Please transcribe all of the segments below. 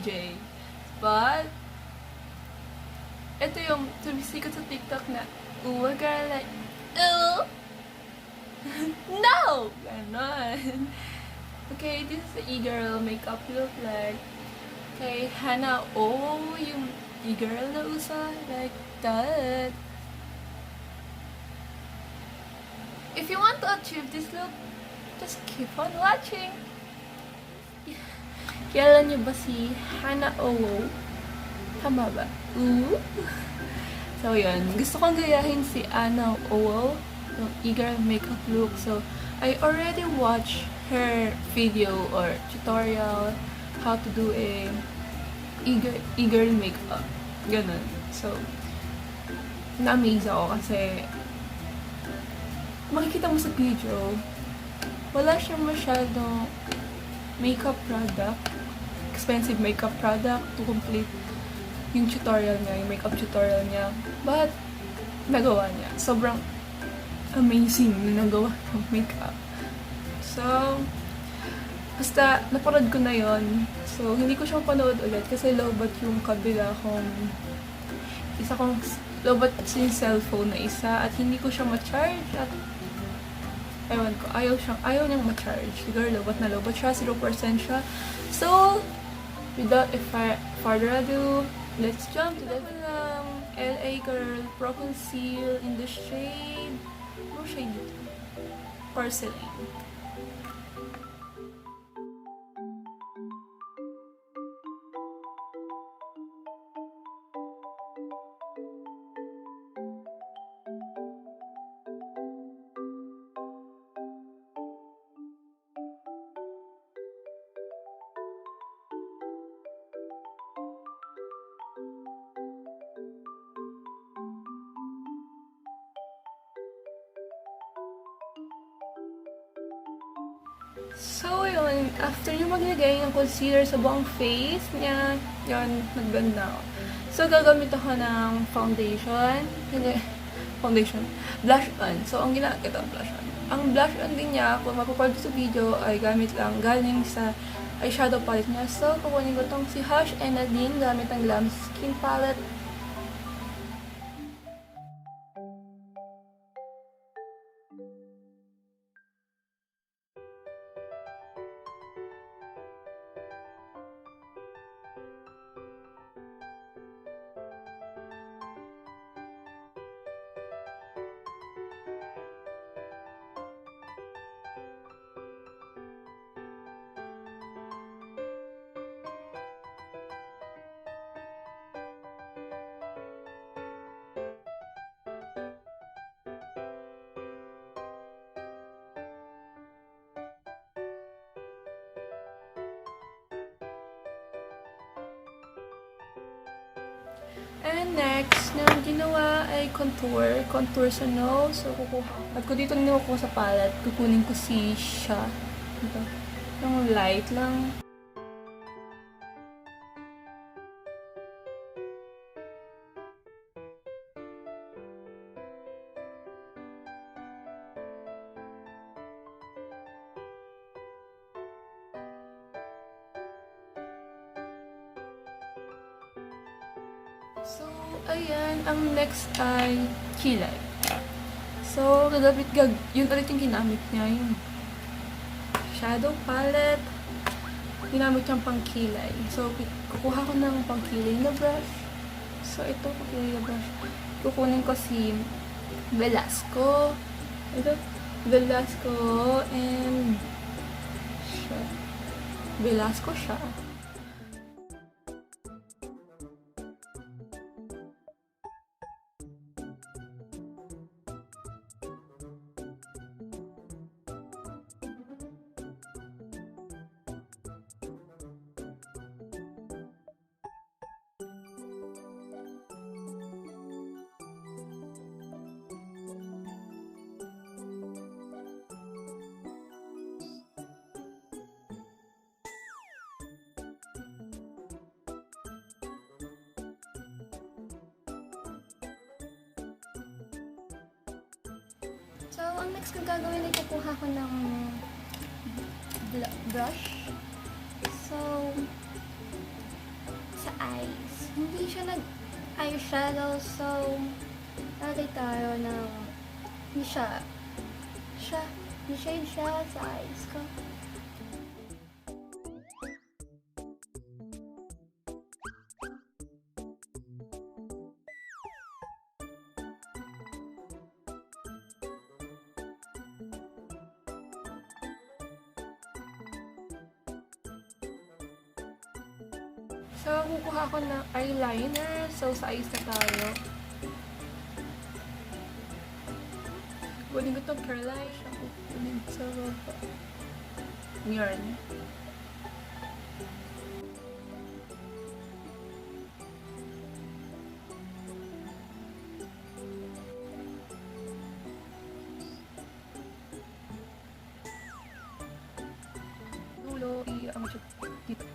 CJ. But, ito yung sumisikat sa TikTok na, ooh, a girl like, ooh, no! Ganon. Okay, this is the e-girl makeup look like, kay Hana Oh, yung e-girl na usa, like that. If you want to achieve this look, just keep on watching. Kilala niyo ba si Hana Oh? Tama ba? Ooh. So, yun. Gusto kong gayahin si Hana Oh, yung e-girl makeup look. So, I already watched her video or tutorial how to do a e-girl makeup. Ganun. So, na-amaze ako kasi makikita mo sa video, wala siyang masyadong makeup product, expensive makeup product to complete yung tutorial niya, yung makeup tutorial niya. But, nagawa niya. Sobrang amazing na nagawa ng makeup. So, basta, napanood ko na yon. So, hindi ko siya mapanood ulit kasi lowbat yung kabila kong isa kong lowbat yung cellphone na isa at hindi ko siya ma-charge at ewan ko, ayaw niyang ma-charge. Siguro lowbat na lowbat siya, 0% siya. So, without further ado, let's jump to the LA Girl Pro Conceal in the shade, ano shade dito? Porcelain. So, yun. After nyo maglagay ng concealer sa buong face niya, yun, nag-blend na ako. So, gagamit ako ng foundation. Hindi, foundation. Blush on. So, ang ginagawa, ito, blush on. Ang blush on din niya, kung mapapag sa video, ay gamit lang galing sa eyeshadow palette niya. So, kukunin ko tong si Hush and Nadine gamit ang Glam Skin Palette. And next, na ginawa ay contour. Contour sa nose. So, at ko dito ninuha ko sa palette, kukunin ko si Sha. Ito. Yung light lang. So, ayan. Ang next ay kilay. So, yun ulit yung ginamit niya. Yung shadow palette. Ginamit niyang pang kilay. So, kukuha ko ng pang kilay na brush. So, ito, pang kilay na brush. Kukunin ko si Velasco. Ito, Velasco and siya. Velasco siya. So, ang next kong gagawin ay kukuha ko ng brush. So, Hindi siya nag-eyeshadow, so lagay tayo ng hindi siya sa eyes ko. So, kukuha ko ng eyeliner. So, sa eyes na tayo. Kunin ko itong curl eye. Siya kukunin sa baba. Yarn. Dulo, ang dito.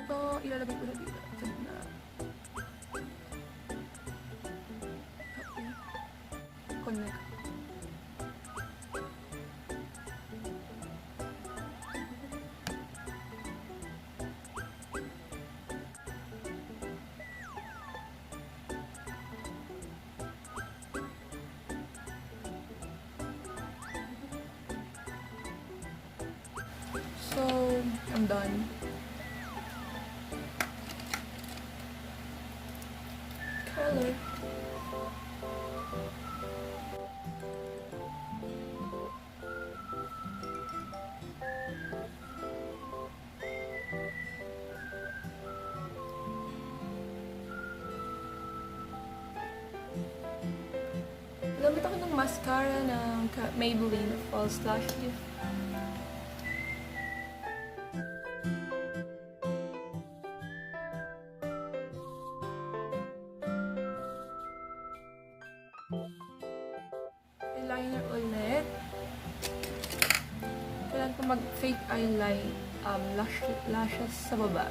Ito, ilalagay ko na dito sa gitna. Okay. Connect. So, I'm done. Color. Gamit ako ng mascara ng Maybelline False Lash Lift. Eyeliner ulit. Kailangan ko mag-fake eyeliner lashes sa baba.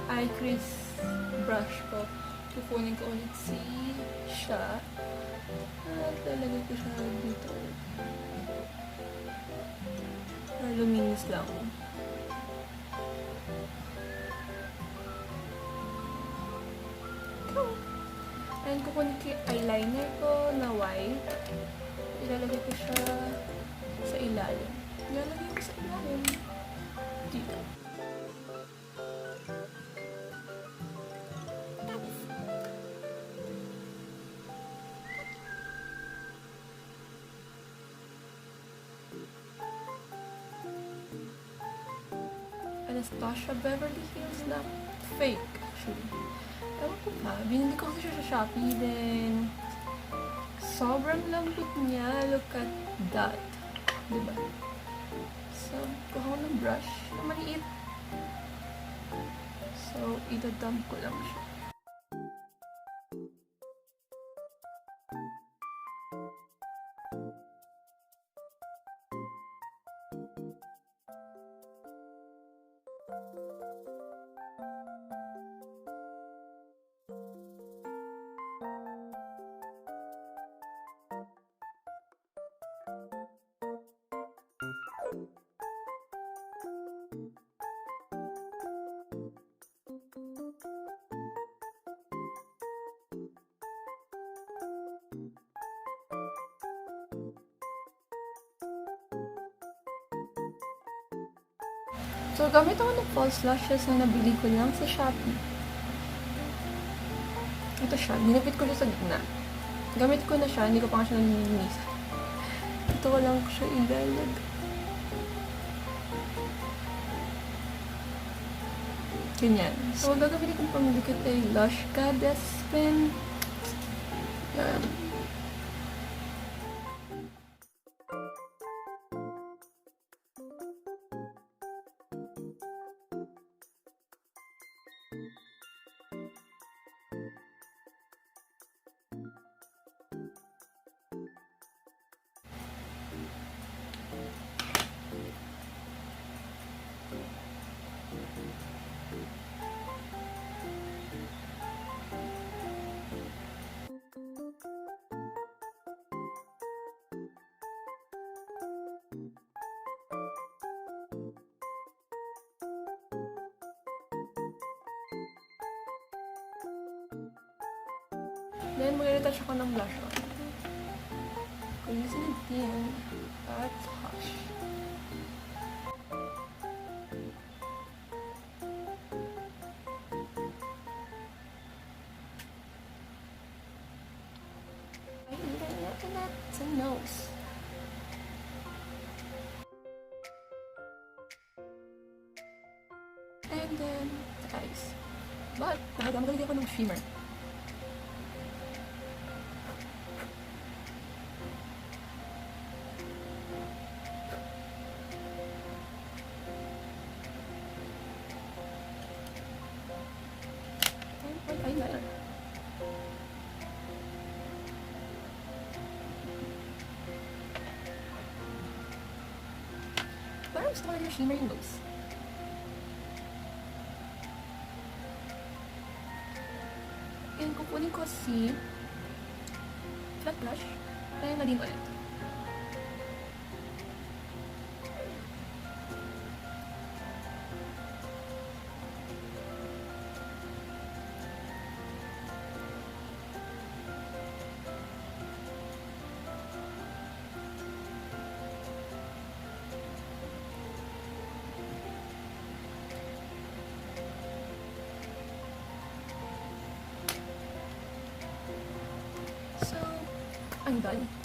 Eye crease brush ko. Kukunin ko ulit siya. At lalagay ko siya dito. Para luminis lang. And kukunin ko yung eyeliner ko na white. Ilalagay ko siya sa ilalim. Ilalagay ko sa ilalim. Dito. Anastasia Beverly Hills na fake, actually. Ewan ko pa, binili ko kasi siya sa Shopee, then sobrang lambot niya. Look at that. Diba? So, kuha ko ng brush na maliit. So, idadump ko lang siya. So, gamit ako ng false lashes na nabili ko lang sa Shopee. Ito siya. Ginapit ko siya sa gitna. Gamit ko na siya. Hindi ko pa nga siya nalilinis. Ito ko lang siya ilalagay. Ganyan. So, ang gagawin kong pangdikit ay Lush Goddess Pen. Yan. Then, mag-retouch ako ng blush on. Kung using din, at Hush. And that's a nose. And then, the eyes. But, magagamit ako ng shimmer. And eyeliner. Parang gusto ko lang yung shimmer yung nose. And kukunin ko si flat brush. Kaya na din ulit. So, I'm done.